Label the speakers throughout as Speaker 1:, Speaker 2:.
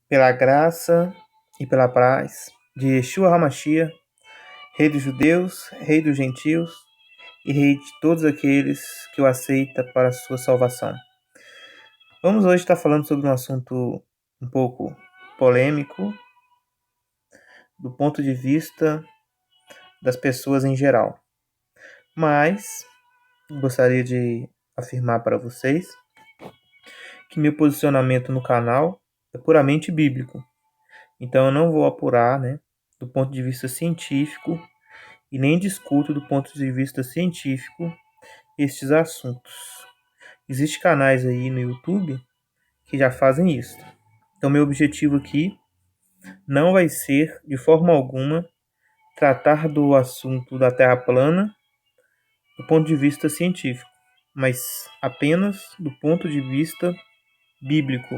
Speaker 1: Pela graça e pela paz de Yeshua HaMashiach, Rei dos Judeus, Rei dos Gentios e Rei de todos aqueles que o aceita para a sua salvação. Vamos hoje estar falando sobre um assunto um pouco polêmico, do ponto de vista das pessoas em geral. Mas gostaria de afirmar para vocês que meu posicionamento no canal é puramente bíblico. Então eu não vou apurar, do ponto de vista científico e nem discuto do ponto de vista científico estes assuntos. Existem canais aí no YouTube que já fazem isso. Então meu objetivo aqui não vai ser, de forma alguma, tratar do assunto da Terra plana do ponto de vista científico, mas apenas do ponto de vista bíblico,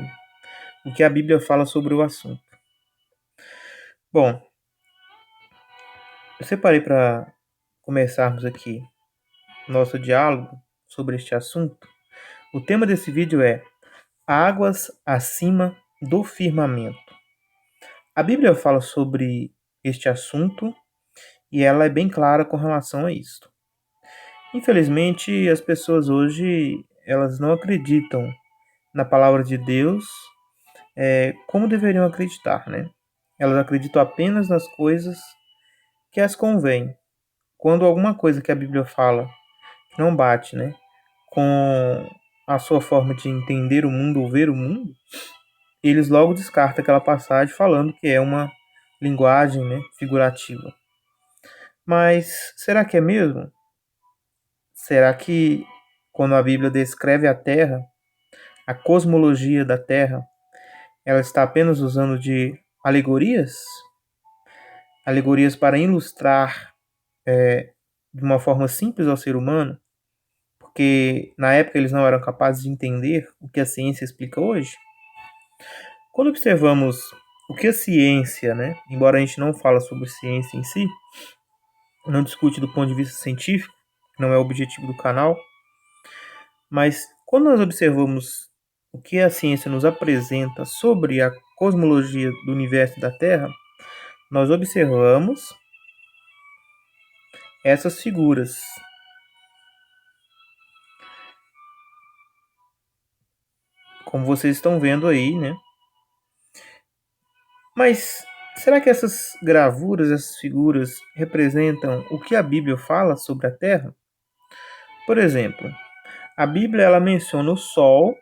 Speaker 1: o que a Bíblia fala sobre o assunto. Bom, eu separei para começarmos aqui nosso diálogo sobre este assunto. O tema desse vídeo é Águas acima do firmamento. A Bíblia fala sobre este assunto e ela é bem clara com relação a isso. Infelizmente, as pessoas hoje elas não acreditam na palavra de Deus como deveriam acreditar, né? Elas acreditam apenas nas coisas que as convém. Quando alguma coisa que a Bíblia fala não bate, com a sua forma de entender o mundo ou ver o mundo, eles logo descartam aquela passagem falando que é uma linguagem, figurativa. Mas será que é mesmo? Será que quando a Bíblia descreve a Terra, a cosmologia da Terra, ela está apenas usando de alegorias? Alegorias para ilustrar de uma forma simples ao ser humano? Porque na época eles não eram capazes de entender o que a ciência explica hoje? Quando observamos o que a ciência, embora a gente não fala sobre ciência em si, não discute do ponto de vista científico, não é o objetivo do canal, mas quando nós observamos o que a ciência nos apresenta sobre a cosmologia do universo e da Terra, nós observamos essas figuras. Como vocês estão vendo aí, Mas será que essas gravuras, essas figuras representam o que a Bíblia fala sobre a Terra? Por exemplo, a Bíblia ela menciona o Sol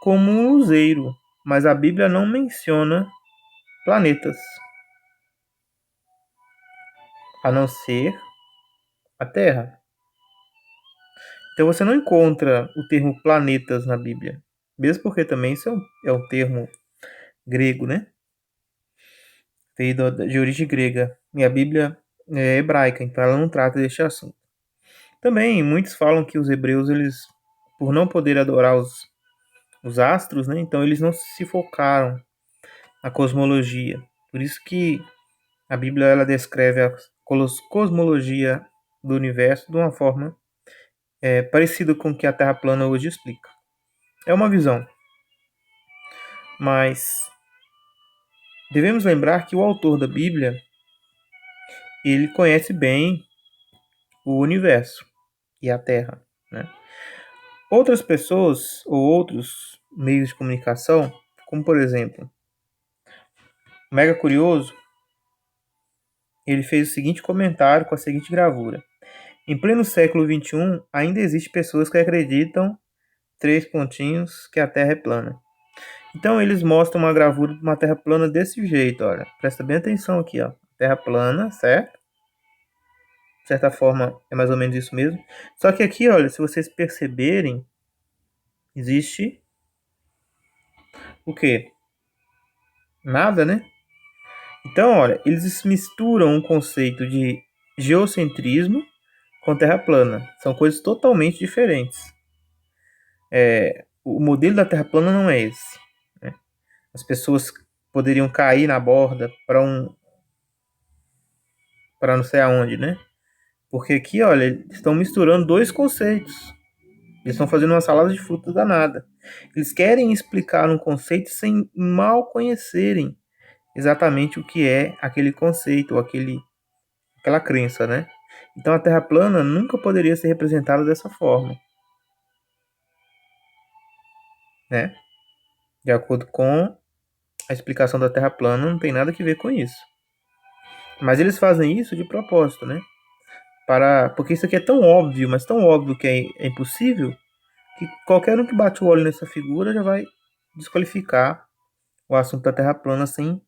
Speaker 1: como um luzeiro, mas a Bíblia não menciona planetas, a não ser a Terra. Então você não encontra o termo planetas na Bíblia, mesmo porque também isso é um termo grego, veio de origem grega, e a Bíblia é hebraica, então ela não trata deste assunto. Também muitos falam que os hebreus, eles, por não poder adorar os astros, então eles não se focaram na cosmologia. Por isso que a Bíblia ela descreve a cosmologia do universo de uma forma parecida com o que a Terra plana hoje explica. É uma visão. Mas devemos lembrar que o autor da Bíblia, ele conhece bem o universo e a Terra, Outras pessoas ou outros meios de comunicação, como por exemplo, o Mega Curioso, ele fez o seguinte comentário com a seguinte gravura. Em pleno século XXI, ainda existe pessoas que acreditam, três pontinhos, que a Terra é plana. Então eles mostram uma gravura de uma Terra plana desse jeito, olha. Presta bem atenção aqui, ó. Terra plana, certo? De certa forma, é mais ou menos isso mesmo. Só que aqui, olha, se vocês perceberem, existe o quê? Nada, Então, olha, eles misturam um conceito de geocentrismo com terra plana. São coisas totalmente diferentes. O modelo da terra plana não é esse. As pessoas poderiam cair na borda para não sei aonde, Porque aqui, olha, estão misturando dois conceitos. Eles estão fazendo uma salada de frutas danada. Eles querem explicar um conceito sem mal conhecerem exatamente o que é aquele conceito, ou aquela crença, né? Então a Terra plana nunca poderia ser representada dessa forma, né? De acordo com a explicação da Terra plana, não tem nada a ver com isso. Mas eles fazem isso de propósito, né? Porque isso aqui é tão óbvio, mas tão óbvio que é impossível, que qualquer um que bate o olho nessa figura já vai desqualificar o assunto da Terra plana sem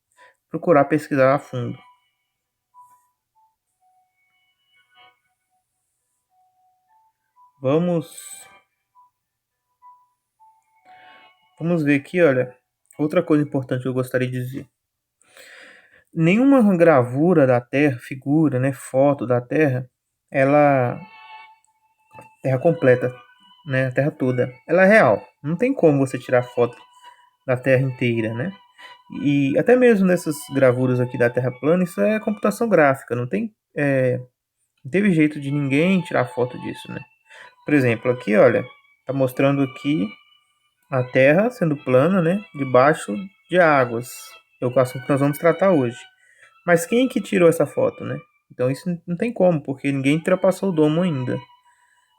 Speaker 1: procurar pesquisar a fundo. Vamos ver aqui, olha, outra coisa importante que eu gostaria de dizer. Nenhuma gravura da Terra, figura, né, foto da Terra, Terra completa, né, a Terra toda, ela é real. Não tem como você tirar foto da Terra inteira, né? E até mesmo nessas gravuras aqui da Terra plana, isso é computação gráfica, não teve jeito de ninguém tirar foto disso, né? Por exemplo, aqui, olha, tá mostrando aqui a Terra sendo plana, né, debaixo de águas. É o assunto que nós vamos tratar hoje. Mas quem que tirou essa foto, né? Então isso não tem como, porque ninguém ultrapassou o domo ainda.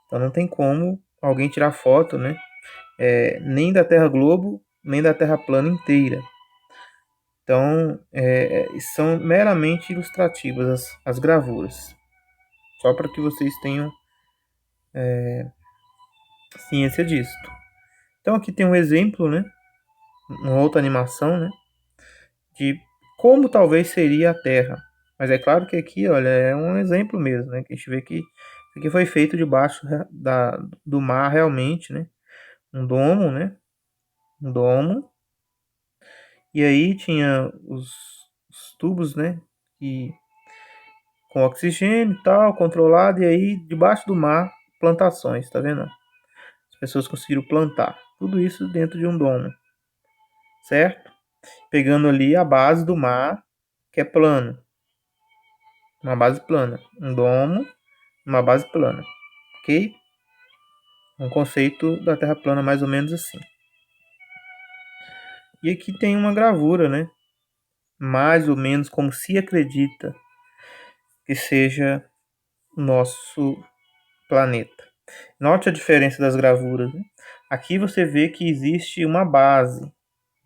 Speaker 1: Então não tem como alguém tirar foto, né? Nem da Terra globo, nem da Terra plana inteira. Então são meramente ilustrativas as gravuras. Só para que vocês tenham ciência disso. Então aqui tem um exemplo, né? Uma outra animação, né? De como talvez seria a Terra. Mas é claro que aqui, olha, é um exemplo mesmo, né? Que a gente vê que isso aqui foi feito debaixo do mar realmente, né? Um domo, né? Um domo. E aí tinha os tubos, né? E com oxigênio e tal, controlado. E aí, debaixo do mar, plantações, tá vendo? As pessoas conseguiram plantar. Tudo isso dentro de um domo, certo? Pegando ali a base do mar, que é plano. Uma base plana. Um domo, uma base plana. Ok? Um conceito da Terra plana mais ou menos assim. E aqui tem uma gravura, né? Mais ou menos como se acredita que seja o nosso planeta. Note a diferença das gravuras. Né? Aqui você vê que existe uma base.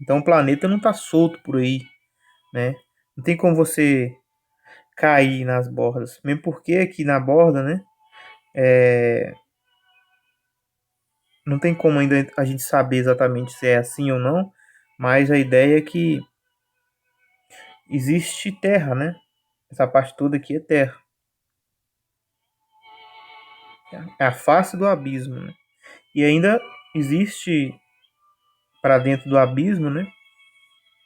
Speaker 1: Então o planeta não está solto por aí, né? Não tem como você cair nas bordas. Mesmo porque aqui na borda, né? Não tem como ainda a gente saber exatamente se é assim ou não, mas a ideia é que existe terra, né? Essa parte toda aqui é terra. É a face do abismo, né? E ainda existe para dentro do abismo, né?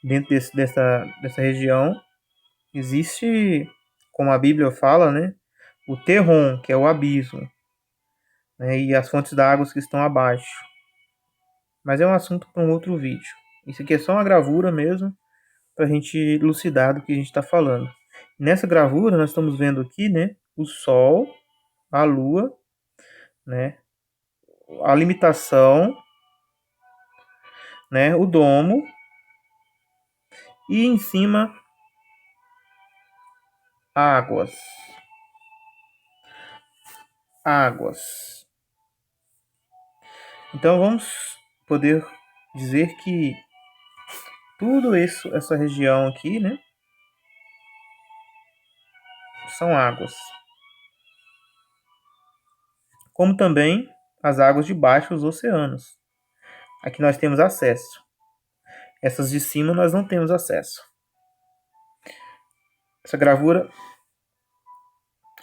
Speaker 1: Dentro dessa região, existe, como a Bíblia fala, né? O terron, que é o abismo, né? E as fontes da água que estão abaixo. Mas é um assunto para um outro vídeo. Isso aqui é só uma gravura mesmo, para a gente elucidar do que a gente está falando. Nessa gravura, nós estamos vendo aqui, né? O Sol, a Lua, né? A limitação, né? O domo e em cima águas. Águas. Então vamos poder dizer que tudo isso, essa região aqui, né? São águas. Como também as águas de baixo dos oceanos. Aqui nós temos acesso. Essas de cima nós não temos acesso. Essa gravura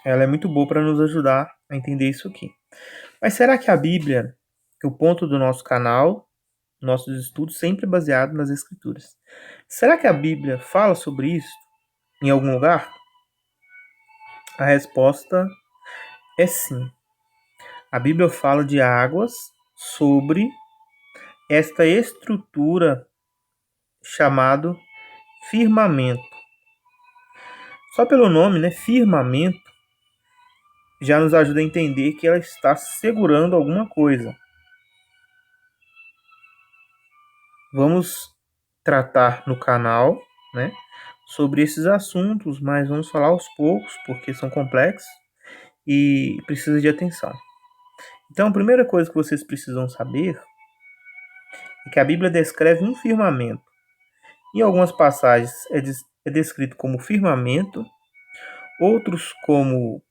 Speaker 1: ela é muito boa para nos ajudar a entender isso aqui. Mas será que a Bíblia, que é o ponto do nosso canal, nossos estudos sempre baseado nas Escrituras, será que a Bíblia fala sobre isso em algum lugar? A resposta é sim. A Bíblia fala de águas sobre esta estrutura chamado firmamento. Só pelo nome, né, firmamento, já nos ajuda a entender que ela está segurando alguma coisa. vamos tratar no canal, né, sobre esses assuntos, mas vamos falar aos poucos, porque são complexos e precisa de atenção. Então, a primeira coisa que vocês precisam saber é que a Bíblia descreve um firmamento. Em algumas passagens é descrito como firmamento, outros como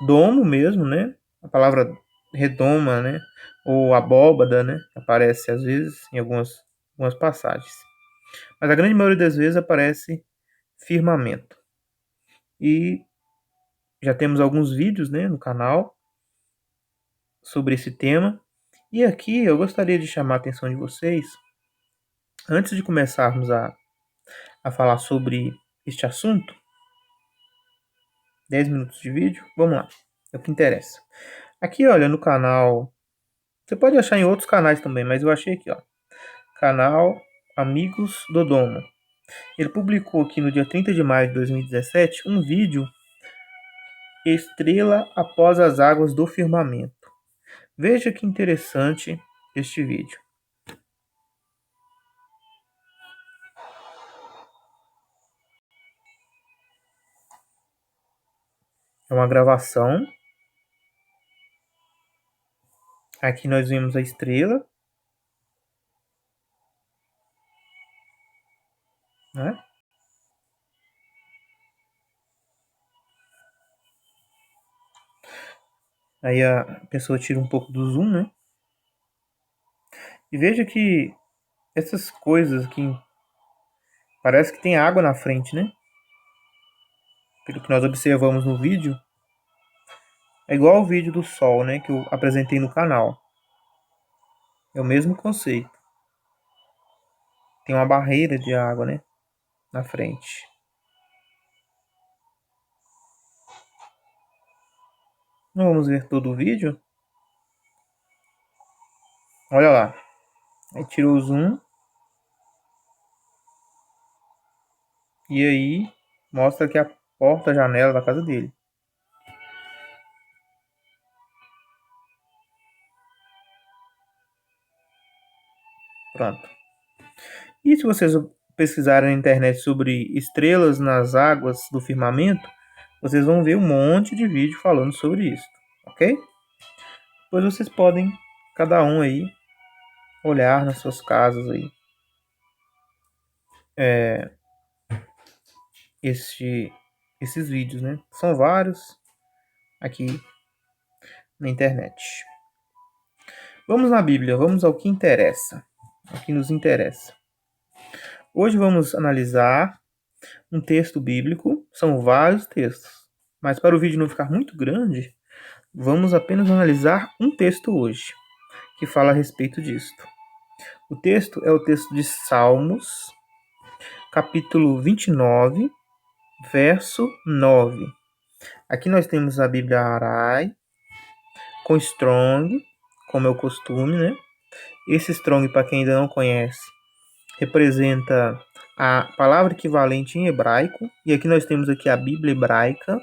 Speaker 1: domo mesmo, né? A palavra redoma, né? Ou abóbada, né? Aparece às vezes em algumas passagens. Mas a grande maioria das vezes aparece firmamento. E já temos alguns vídeos, né, no canal sobre esse tema. E aqui eu gostaria de chamar a atenção de vocês, antes de começarmos a falar sobre este assunto, 10 minutos de vídeo, vamos lá, é o que interessa. Aqui, olha, no canal, você pode achar em outros canais também, mas eu achei aqui, ó, canal Amigos do Domo. Ele publicou aqui no dia 30 de maio de 2017 um vídeo, Estrela após as águas do firmamento. Veja que interessante este vídeo. É uma gravação. Aqui nós vemos a estrela, né? Aí a pessoa tira um pouco do zoom, né? E veja que essas coisas aqui, parece que tem água na frente, né? Pelo que nós observamos no vídeo, é igual ao vídeo do sol, né? Que eu apresentei no canal. É o mesmo conceito. Tem uma barreira de água, né? Na frente. Não vamos ver todo o vídeo. Olha lá. Aí tirou o zoom. E aí mostra aqui a porta, a janela da casa dele. Pronto. E se vocês pesquisarem na internet sobre estrelas nas águas do firmamento, vocês vão ver um monte de vídeo falando sobre isso, ok? Depois vocês podem, cada um aí, olhar nas suas casas aí esses vídeos, né? São vários aqui na internet. Vamos na Bíblia, vamos ao que interessa, ao que nos interessa. Hoje vamos analisar um texto bíblico, são vários textos, mas para o vídeo não ficar muito grande, vamos apenas analisar um texto hoje, que fala a respeito disto. O texto é o texto de Salmos, capítulo 29, verso 9. Aqui nós temos a Bíblia Arai, com Strong, como é o costume, né? Esse Strong, para quem ainda não conhece, representa a palavra equivalente em hebraico. E aqui nós temos aqui a Bíblia hebraica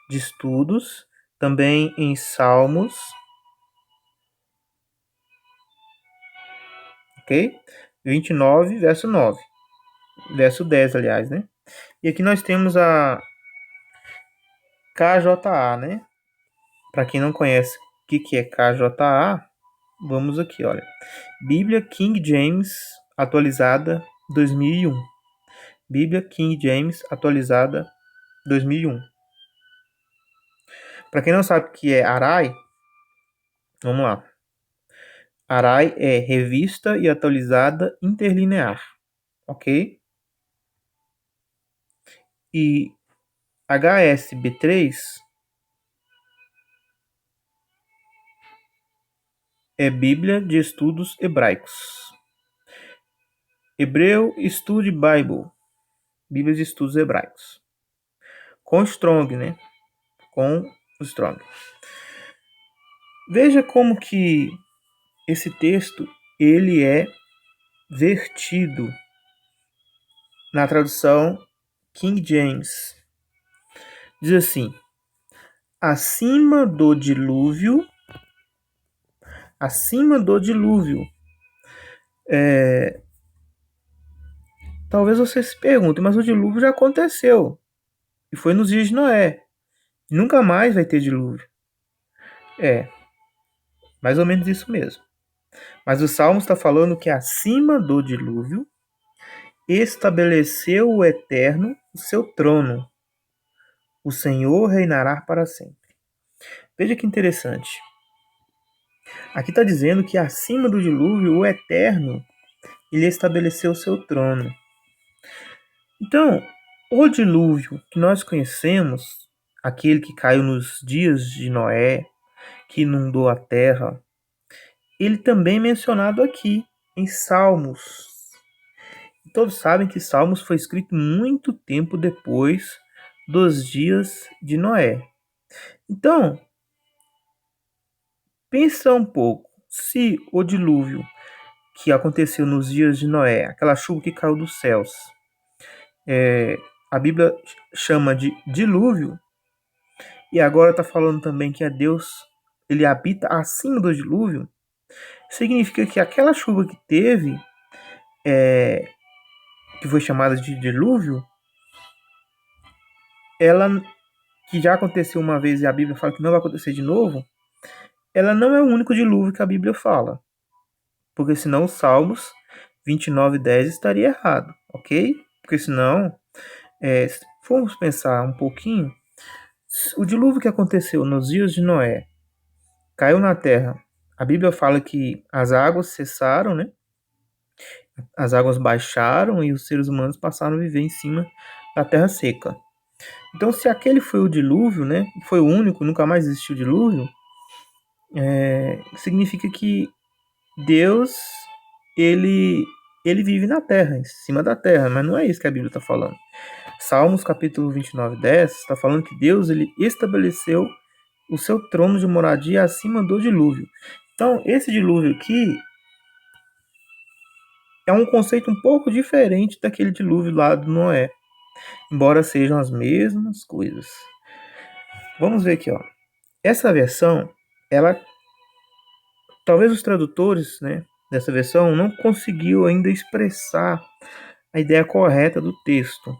Speaker 1: de estudos, também em Salmos, ok? 29, verso 9. Verso 10, aliás, né? E aqui nós temos a KJA, né? Para quem não conhece o que é KJA, vamos aqui, olha. Bíblia King James atualizada 2001. Bíblia King James atualizada 2001. Para quem não sabe o que é Arai, vamos lá. Arai é revista e atualizada interlinear, ok? E HSB3 é Bíblia de Estudos Hebraicos. Hebreu Study Bible, Bíblia de Estudos Hebraicos. Com Strong, né? Com o Strong. Veja como que esse texto ele é vertido na tradução King James. Diz assim: acima do dilúvio, Talvez você se pergunte, mas o dilúvio já aconteceu. E foi nos dias de Noé. Nunca mais vai ter dilúvio. É, mais ou menos isso mesmo. Mas o Salmo está falando que acima do dilúvio estabeleceu o Eterno o seu trono. O Senhor reinará para sempre. Veja que interessante. Aqui está dizendo que acima do dilúvio, o Eterno, ele estabeleceu o seu trono. Então, o dilúvio que nós conhecemos, aquele que caiu nos dias de Noé, que inundou a terra, ele também é mencionado aqui em Salmos. Todos sabem que Salmos foi escrito muito tempo depois dos dias de Noé. Então, pensa um pouco, se o dilúvio que aconteceu nos dias de Noé, aquela chuva que caiu dos céus, a Bíblia chama de dilúvio, e agora está falando também que Deus ele habita acima do dilúvio, significa que aquela chuva que teve, que foi chamada de dilúvio, ela que já aconteceu uma vez e a Bíblia fala que não vai acontecer de novo, ela não é o único dilúvio que a Bíblia fala. Porque senão o Salmos 29:10 estaria errado, ok? Porque senão, se formos pensar um pouquinho, o dilúvio que aconteceu nos dias de Noé caiu na terra. A Bíblia fala que as águas cessaram, né? As águas baixaram e os seres humanos passaram a viver em cima da terra seca. Então, se aquele foi o dilúvio, né? Foi o único, nunca mais existiu dilúvio, significa que Deus, ele vive na terra, em cima da terra, mas não é isso que a Bíblia está falando. Salmos capítulo 29:10 está falando que Deus ele estabeleceu o seu trono de moradia acima do dilúvio. Então, esse dilúvio aqui é um conceito um pouco diferente daquele dilúvio lá do Noé, embora sejam as mesmas coisas. Vamos ver aqui, ó. Essa versão, ela talvez os tradutores, né, dessa versão não conseguiu ainda expressar a ideia correta do texto.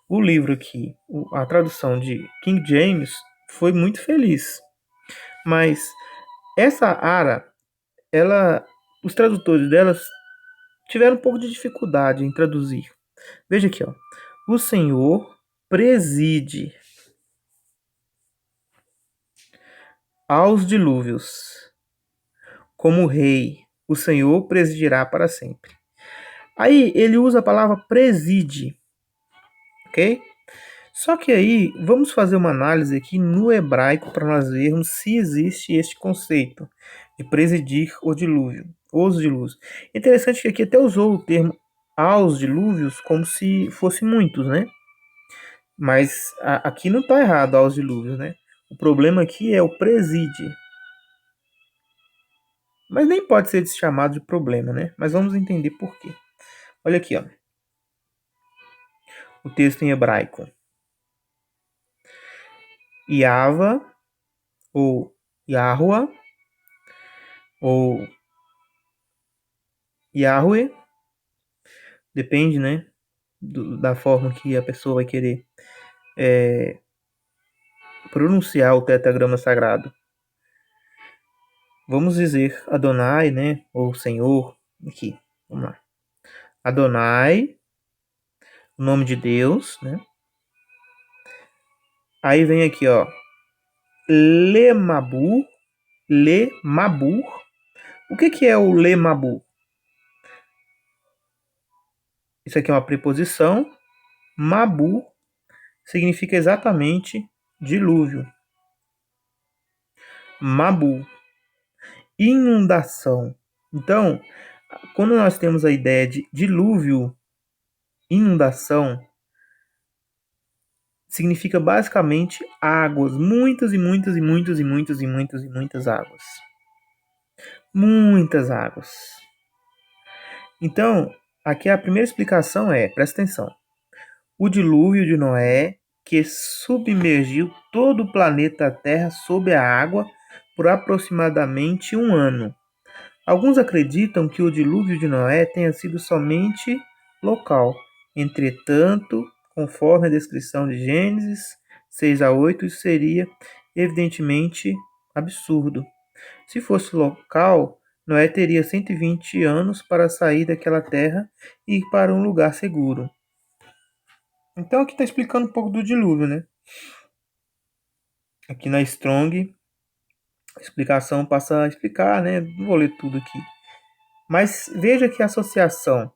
Speaker 1: O livro aqui, a tradução de King James, foi muito feliz. Mas essa ara, os tradutores delas tiveram um pouco de dificuldade em traduzir. Veja aqui, ó. O Senhor preside aos dilúvios. Como rei, o Senhor presidirá para sempre. Aí ele usa a palavra preside, ok? Só que aí vamos fazer uma análise aqui no hebraico para nós vermos se existe este conceito de presidir o dilúvio, os dilúvios. Interessante que aqui até usou o termo aos dilúvios como se fossem muitos, né? Mas aqui não está errado aos dilúvios, né? O problema aqui é o preside. Mas nem pode ser chamado de problema, né? Mas vamos entender por quê. Olha aqui, ó. O texto em hebraico. Yava, ou Yahua, ou Yahweh, depende, né, da forma que a pessoa vai querer pronunciar o tetragrama sagrado. Vamos dizer Adonai, né, ou Senhor, aqui, vamos lá. Adonai, o nome de Deus, né. Aí vem aqui, ó, Lemabur. O que é o Lemabur? Isso aqui é uma preposição. Mabu significa exatamente dilúvio. Mabu. Inundação. Então, quando nós temos a ideia de dilúvio, inundação, significa basicamente águas, muitas e muitas e muitas e muitas e muitas e muitas águas. Muitas águas. Então, aqui a primeira explicação presta atenção, o dilúvio de Noé que submergiu todo o planeta Terra sob a água por aproximadamente 1 ano. Alguns acreditam que o dilúvio de Noé tenha sido somente local. Entretanto, conforme a descrição de Gênesis 6 a 8, isso seria evidentemente absurdo. Se fosse local, Noé teria 120 anos para sair daquela terra e ir para um lugar seguro. Então aqui está explicando um pouco do dilúvio, né? Aqui na Strong, a explicação passa a explicar, né? Não vou ler tudo aqui. Mas veja que a associação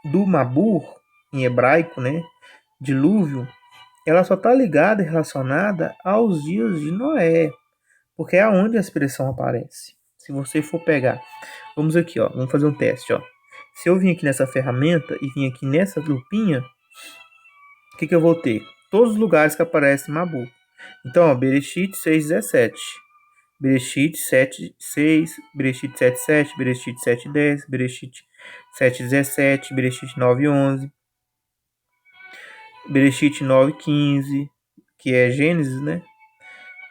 Speaker 1: do Mabur, em hebraico, né? Dilúvio, ela só está ligada e relacionada aos dias de Noé, porque é onde a expressão aparece. Se você for pegar, vamos aqui, ó, vamos fazer um teste, ó. Se eu vim aqui nessa ferramenta e vim aqui nessa lupinha, o que eu vou ter? Todos os lugares que aparece Mabur. Então, ó, Bereshit 6:17, Bereshit 7:6, Bereshit 7:7, Bereshit 7:10, Bereshit 7:17, Bereshit 9:11, Bereshit 9:15, que é Gênesis, né?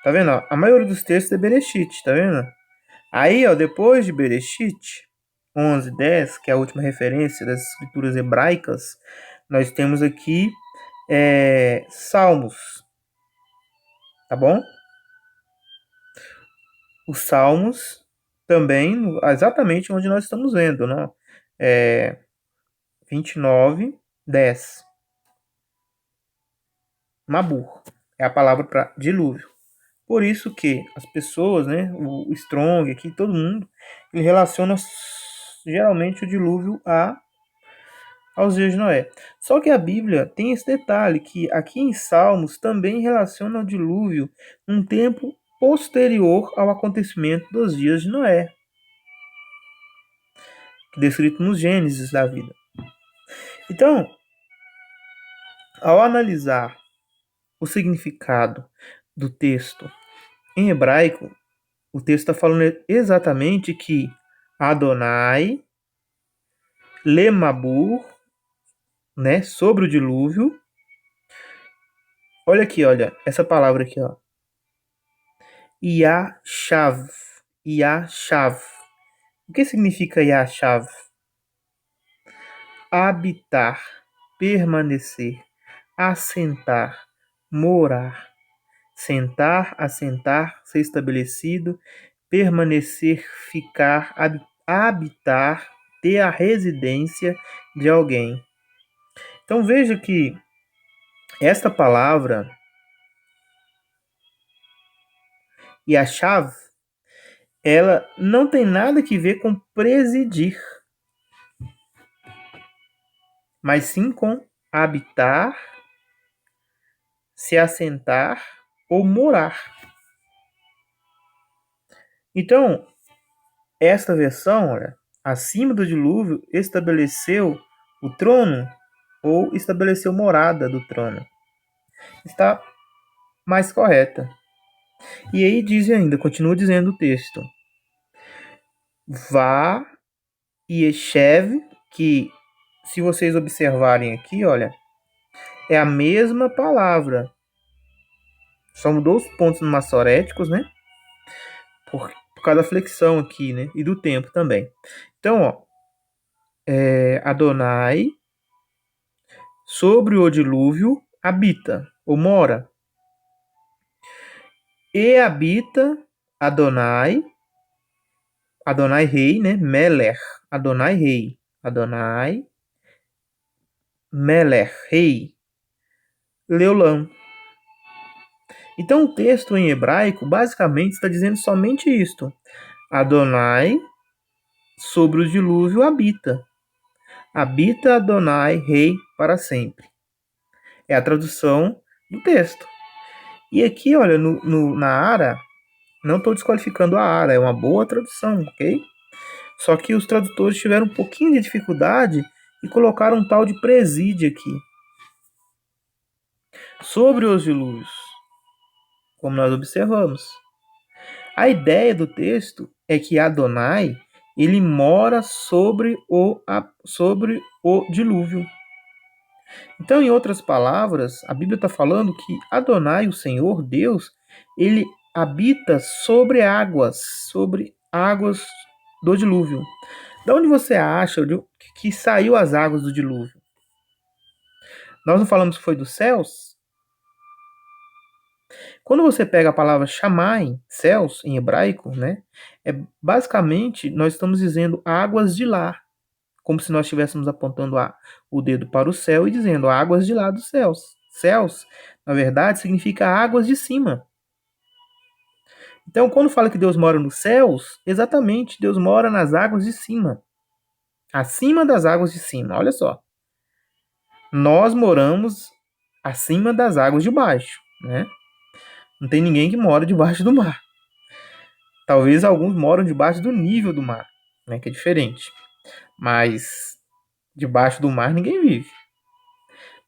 Speaker 1: Tá vendo? Ó? A maioria dos textos é Bereshit, tá vendo? Aí, ó, depois de Bereshit 11:10, que é a última referência das escrituras hebraicas, nós temos aqui Salmos, tá bom? Os Salmos também, exatamente onde nós estamos vendo, né? 29:10. Mabur é a palavra para dilúvio. Por isso que as pessoas, né, o Strong aqui, todo mundo, ele relaciona geralmente o dilúvio aos dias de Noé. Só que a Bíblia tem esse detalhe, que aqui em Salmos também relaciona o dilúvio num tempo posterior ao acontecimento dos dias de Noé, descrito nos Gênesis da vida. Então, ao analisar o significado do texto em hebraico, o texto está falando exatamente que Adonai, Lemabur, né, sobre o dilúvio. Olha aqui, olha, essa palavra aqui, ó. Yashav. Yashav. O que significa Yashav? Habitar, permanecer, assentar, morar. Sentar, assentar, ser estabelecido, permanecer, ficar, habitar, ter a residência de alguém. Então veja que esta palavra, Yashav, ela não tem nada que ver com presidir, mas sim com habitar, se assentar ou morar. Então, esta versão, olha, acima do dilúvio, estabeleceu o trono ou estabeleceu morada do trono. Está mais correta. E aí diz ainda, continua dizendo o texto, Vá e Yeshev, que se vocês observarem aqui, olha, é a mesma palavra. Só mudou os pontos massoréticos, né? Por causa da flexão aqui, né? E do tempo também. Então, ó, Adonai, sobre o dilúvio, habita, ou mora. E habita Adonai, Adonai rei, né? Melech, Adonai rei. Adonai, Melech, rei. Leolam. Então o texto em hebraico basicamente está dizendo somente isto. Adonai sobre o dilúvio habita. Habita Adonai, rei, para sempre. É a tradução do texto. E aqui, olha, na Ara, não estou desqualificando a Ara, é uma boa tradução, ok? Só que os tradutores tiveram um pouquinho de dificuldade e colocaram um tal de presídio aqui. Sobre os dilúvios, como nós observamos. A ideia do texto é que Adonai, ele mora sobre o dilúvio. Então, em outras palavras, a Bíblia está falando que Adonai, o Senhor, Deus, ele habita sobre águas do dilúvio. De onde você acha que saiu as águas do dilúvio? Nós não falamos que foi dos céus? Quando você pega a palavra Shammai, céus, em hebraico, né? Basicamente, nós estamos dizendo águas de lá. Como se nós estivéssemos apontando o dedo para o céu e dizendo águas de lá dos céus. Céus, na verdade, significa águas de cima. Então, quando fala que Deus mora nos céus, exatamente, Deus mora nas águas de cima. Acima das águas de cima, olha só. Nós moramos acima das águas de baixo, né? Não tem ninguém que mora debaixo do mar. Talvez alguns moram debaixo do nível do mar, né? Que é diferente. Mas debaixo do mar ninguém vive.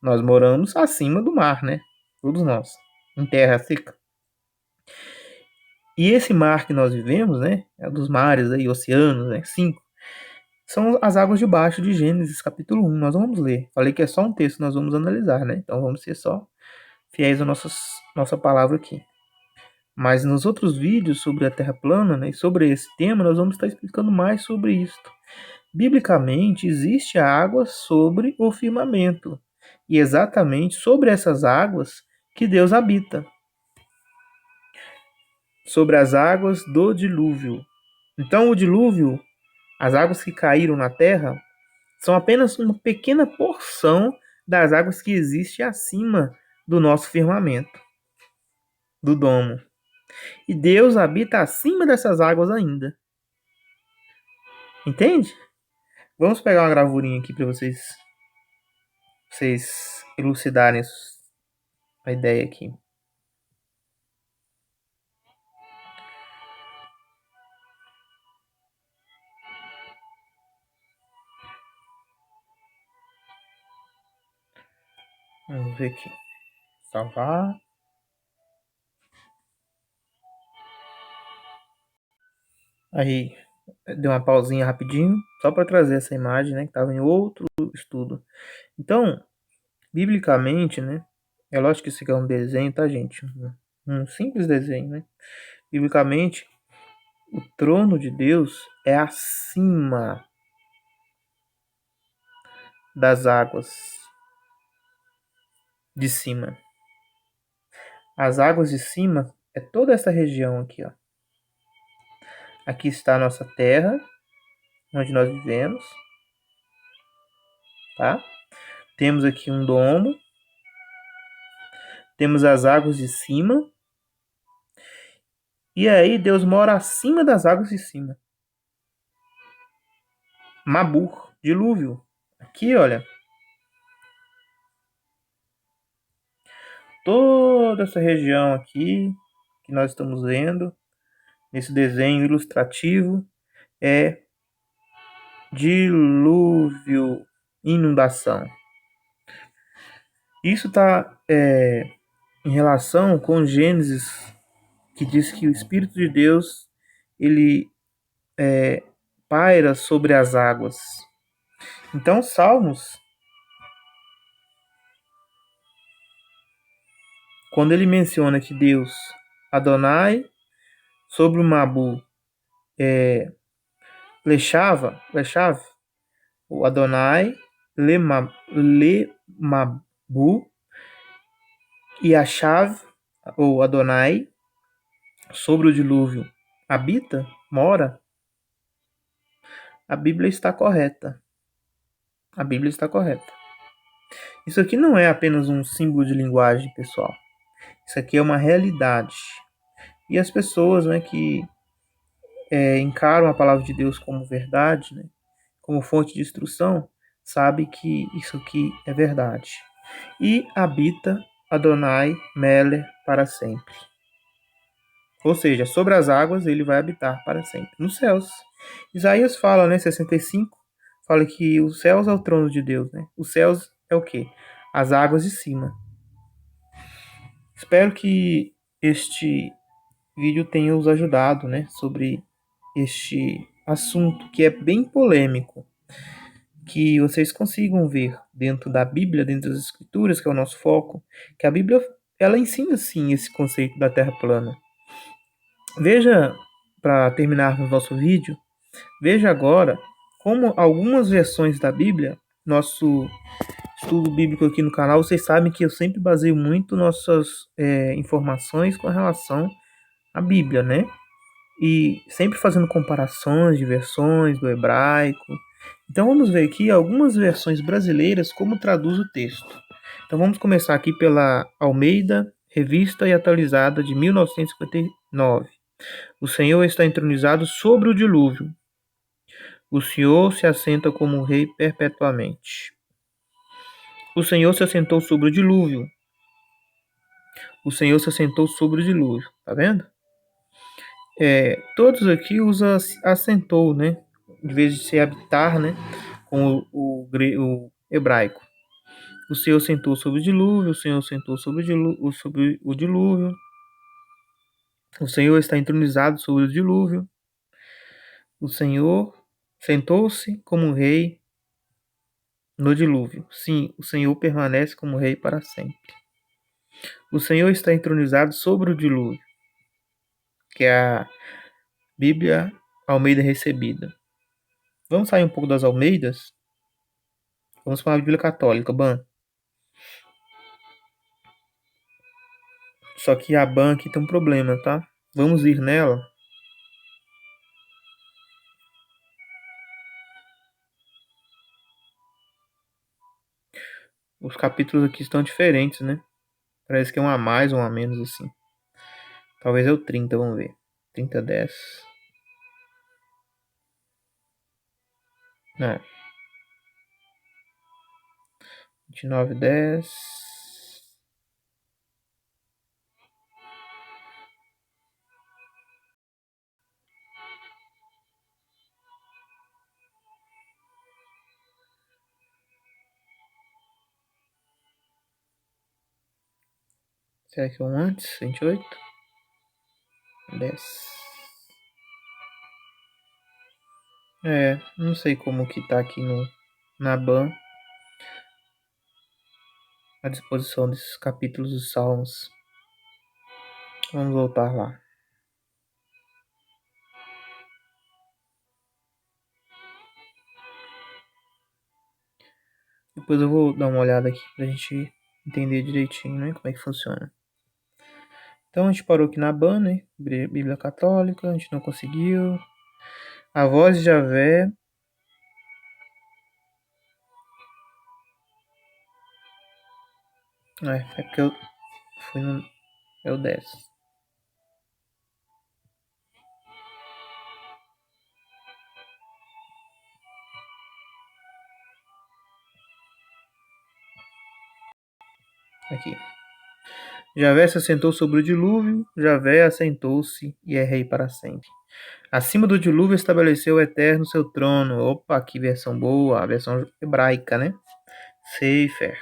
Speaker 1: Nós moramos acima do mar, né? Todos nós, em terra seca. E esse mar que nós vivemos, né? É dos mares aí, oceanos, né? 5. São as águas de baixo de Gênesis, capítulo 1. Nós vamos ler. Falei que é só um texto, nós vamos analisar, né? Então vamos ser só fiéis à nossa palavra aqui. Mas nos outros vídeos sobre a Terra plana, né, e sobre esse tema, nós vamos estar explicando mais sobre isso. Biblicamente, existe água sobre o firmamento. E exatamente sobre essas águas que Deus habita. Sobre as águas do dilúvio. Então, o dilúvio, as águas que caíram na terra, são apenas uma pequena porção das águas que existem acima do nosso firmamento, do domo. E Deus habita acima dessas águas ainda. Entende? Vamos pegar uma gravurinha aqui para vocês elucidarem a ideia aqui. Vamos ver aqui. Salvar. Aí, deu uma pausinha rapidinho, só para trazer essa imagem, né, que estava em outro estudo. Então, biblicamente, né, é lógico que isso aqui é um desenho, tá, gente? Um simples desenho, né? Biblicamente, o trono de Deus é acima das águas de cima. As águas de cima é toda essa região aqui, ó. Aqui está a nossa terra, onde nós vivemos, tá? Temos aqui um domo, temos as águas de cima, e aí Deus mora acima das águas de cima. Mabur, dilúvio. Aqui, olha. Toda essa região aqui que nós estamos vendo, nesse desenho ilustrativo, é dilúvio, inundação. Isso está em relação com Gênesis, que diz que o Espírito de Deus ele paira sobre as águas. Então, Salmos, quando ele menciona que Deus, Adonai, sobre o Mabu, Lechava, o Adonai, Lemabu, e a chave, ou Adonai, sobre o dilúvio, habita, mora, a Bíblia está correta. A Bíblia está correta. Isso aqui não é apenas um símbolo de linguagem, pessoal. Isso aqui é uma realidade. E as pessoas, né, que encaram a palavra de Deus como verdade, né, como fonte de instrução, sabem que isso aqui é verdade. E habita Adonai Meler para sempre. Ou seja, sobre as águas ele vai habitar para sempre. Nos céus. Isaías fala, né, 65, fala que os céus é o trono de Deus, né? Os céus é o quê? As águas de cima. Espero que este vídeo tenha os ajudado, né, sobre este assunto que é bem polêmico, que vocês consigam ver dentro da Bíblia, dentro das Escrituras, que é o nosso foco, que a Bíblia ela ensina sim esse conceito da Terra plana. Veja, para terminarmos nosso vídeo, Veja agora como algumas versões da Bíblia, nosso estudo bíblico aqui no canal, vocês sabem que eu sempre baseio muito nossas informações com relação à Bíblia, né? E sempre fazendo comparações de versões do hebraico. Então vamos ver aqui algumas versões brasileiras como traduz o texto. Então vamos começar aqui pela Almeida, Revista e Atualizada de 1959. O Senhor está entronizado sobre o dilúvio. O Senhor se assenta como rei perpetuamente. O Senhor se assentou sobre o dilúvio. O Senhor se assentou sobre o dilúvio. Tá vendo? Todos aqui usam assentou, né? Em vez de ser habitar, né? Com o hebraico. O Senhor sentou sobre o dilúvio. O Senhor sentou sobre o dilúvio. O Senhor está entronizado sobre o dilúvio. O Senhor sentou-se como rei no dilúvio. Sim, o Senhor permanece como rei para sempre. O Senhor está entronizado sobre o dilúvio, que é a Bíblia Almeida recebida. Vamos sair um pouco das Almeidas? Vamos para a Bíblia Católica, BAN. Só que a BAN aqui tem um problema, tá? Vamos ir nela. Os capítulos aqui estão diferentes, né? Parece que é um a mais ou um a menos, assim. Talvez é o 30, vamos ver. 30, 10. Não. 29, 10. Será que é um antes? 28? 10. Não sei como que tá aqui na BAN a disposição desses capítulos dos Salmos. Vamos voltar lá. Depois eu vou dar uma olhada aqui pra gente entender direitinho, né? Como é que funciona. Então a gente parou aqui na BAN, né? Bíblia Católica, a gente não conseguiu. A voz de Javé. É porque eu fui no. É o 10. Aqui. Javé se assentou sobre o dilúvio, Javé assentou-se e é rei para sempre. Acima do dilúvio estabeleceu o Eterno seu trono. Opa, que versão boa, a versão hebraica, né? Sefer.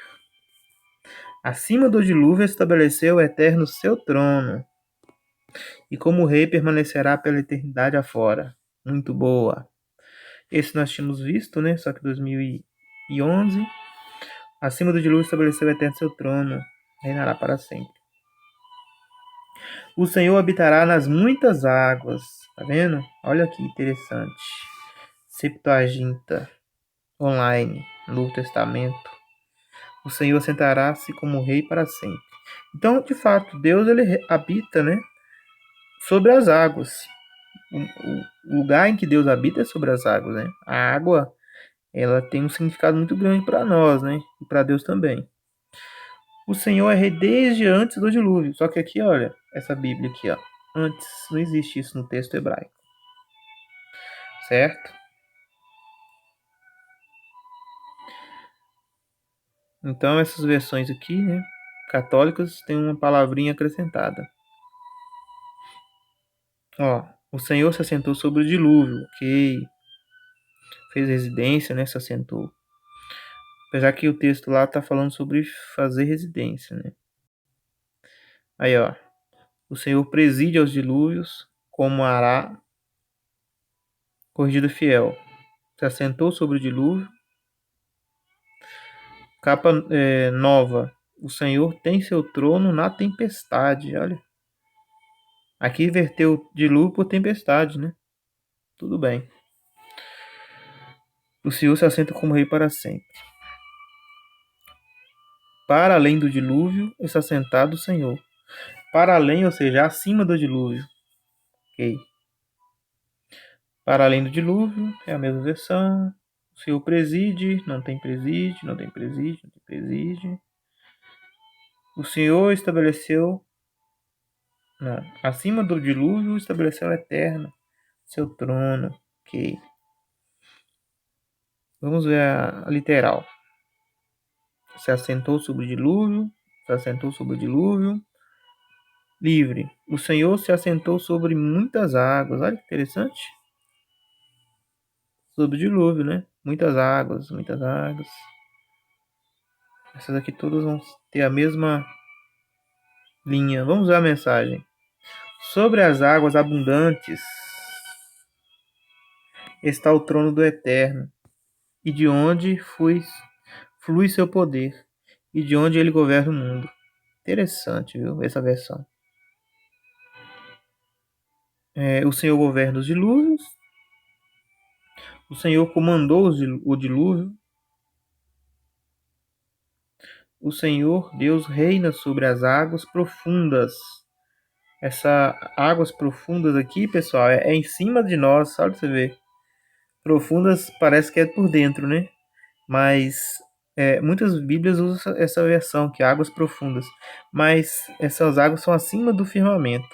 Speaker 1: Acima do dilúvio estabeleceu o Eterno seu trono. E como rei permanecerá pela eternidade afora. Muito boa. Esse nós tínhamos visto, né? Só que 2011. Acima do dilúvio estabeleceu o Eterno seu trono. Reinará para sempre. O Senhor habitará nas muitas águas. Tá vendo? Olha que interessante. Septuaginta. Online. Novo Testamento. O Senhor sentará-se como rei para sempre. Então, de fato, Deus ele habita, né? Sobre as águas. O lugar em que Deus habita é sobre as águas, né? A água, ela tem um significado muito grande para nós, né? E para Deus também. O Senhor é rei desde antes do dilúvio. Só que aqui, olha, essa Bíblia aqui, ó. Antes, não existe isso no texto hebraico. Certo? Então, essas versões aqui, né? Católicas, têm uma palavrinha acrescentada. Ó, o Senhor se assentou sobre o dilúvio, ok? Fez residência, né? Se assentou. Apesar que o texto lá tá falando sobre fazer residência, né? Aí, ó. O Senhor preside aos dilúvios, como hará corrigido fiel. Se assentou sobre o dilúvio. Capa nova. O Senhor tem seu trono na tempestade, olha. Aqui inverteu dilúvio por tempestade, né? Tudo bem. O Senhor se assenta como rei para sempre. Para além do dilúvio está sentado o Senhor. Para além, ou seja, acima do dilúvio. Ok. Para além do dilúvio é a mesma versão. O Senhor preside, não tem preside, não tem preside, não tem preside. O Senhor estabeleceu, não, acima do dilúvio estabeleceu a eterna, seu trono. Ok. Vamos ver a literal. Se assentou sobre o dilúvio, se assentou sobre o dilúvio. Livre. O Senhor se assentou sobre muitas águas. Olha que interessante. Sobre o dilúvio, né? Muitas águas, muitas águas. Essas aqui todas vão ter a mesma linha. Vamos ver a mensagem. Sobre as águas abundantes está o trono do Eterno, e de onde flui seu poder, e de onde ele governa o mundo. Interessante, viu? Essa versão. O Senhor governa os dilúvios. O Senhor comandou o dilúvio. O Senhor Deus reina sobre as águas profundas. Essas águas profundas aqui, pessoal, é em cima de nós, sabe? Você vê. Profundas parece que é por dentro, né? Mas muitas Bíblias usam essa versão, que é águas profundas. Mas essas águas são acima do firmamento.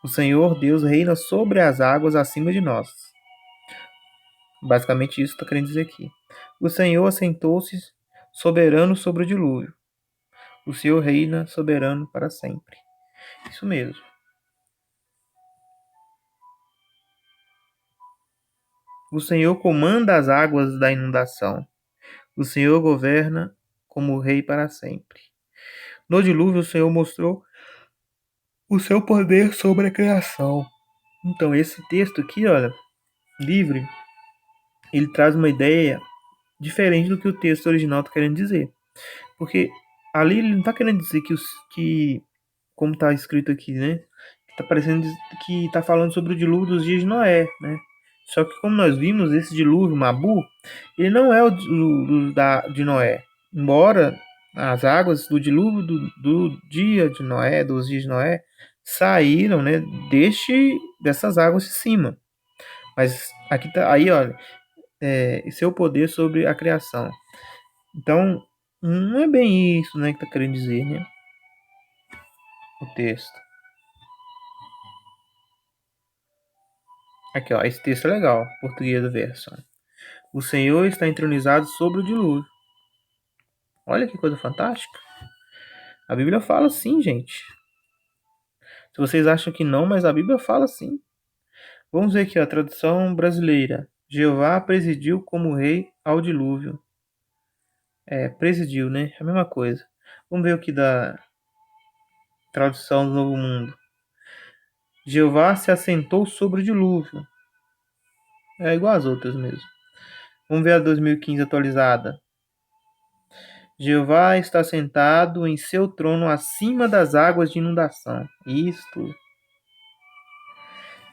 Speaker 1: O Senhor Deus reina sobre as águas acima de nós. Basicamente isso está querendo dizer aqui. O Senhor assentou-se soberano sobre o dilúvio. O Senhor reina soberano para sempre. Isso mesmo. O Senhor comanda as águas da inundação. O Senhor governa como rei para sempre. No dilúvio, o Senhor mostrou o seu poder sobre a criação. Então, esse texto aqui, olha, livre, ele traz uma ideia diferente do que o texto original está querendo dizer. Porque ali ele não está querendo dizer que como está escrito aqui, né? Está parecendo que está falando sobre o dilúvio dos dias de Noé, né? Só que como nós vimos, esse dilúvio Mabu, ele não é o de Noé. Embora as águas do dilúvio do dia de Noé, dos dias de Noé, saíram, né, dessas águas de cima. Mas aqui tá, aí, olha, seu poder sobre a criação. Então, não é bem isso, né, que está querendo dizer, né? O texto. Aqui, ó, esse texto é legal, português do verso. O Senhor está entronizado sobre o dilúvio. Olha que coisa fantástica. A Bíblia fala assim, gente. Se vocês acham que não, mas a Bíblia fala assim. Vamos ver aqui, ó, a tradução brasileira. Jeová presidiu como rei ao dilúvio. Presidiu, né? É a mesma coisa. Vamos ver aqui da tradução do Novo Mundo. Jeová se assentou sobre o dilúvio. É igual às outras mesmo. Vamos ver a 2015 atualizada. Jeová está sentado em seu trono acima das águas de inundação. Isto.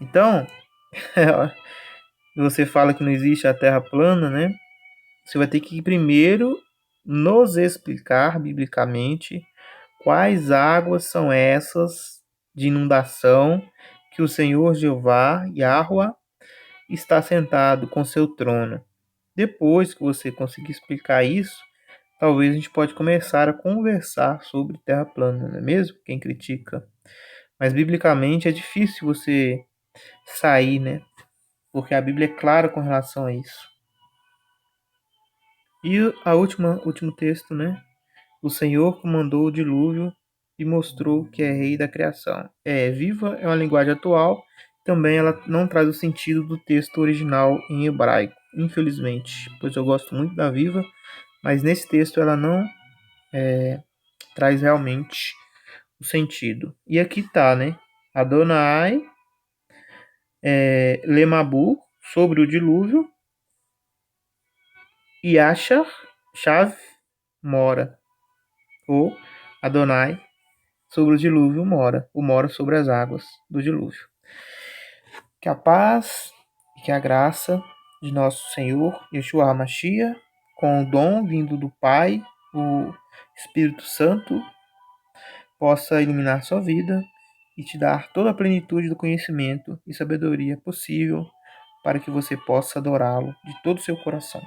Speaker 1: Então, você fala que não existe a terra plana, né? Você vai ter que primeiro nos explicar biblicamente quais águas são essas de inundação que o Senhor Jeová, Yahweh, está sentado com seu trono. Depois que você conseguir explicar isso, talvez a gente pode começar a conversar sobre terra plana, não é mesmo? Quem critica. Mas biblicamente é difícil você sair, né? Porque a Bíblia é clara com relação a isso. E último texto, né? O Senhor comandou o dilúvio e mostrou que é rei da criação. Viva é uma linguagem atual, também ela não traz o sentido do texto original em hebraico, infelizmente, pois eu gosto muito da Viva, mas nesse texto ela não traz realmente o sentido. E aqui tá, né? Adonai, Lemabu, sobre o dilúvio, e Achar, Shav, mora. Ou Adonai, sobre o dilúvio mora, ou mora sobre as águas do dilúvio. Que a paz e que a graça de nosso Senhor Yeshua HaMashiach, com o dom vindo do Pai, o Espírito Santo, possa iluminar sua vida e te dar toda a plenitude do conhecimento e sabedoria possível para que você possa adorá-lo de todo o seu coração.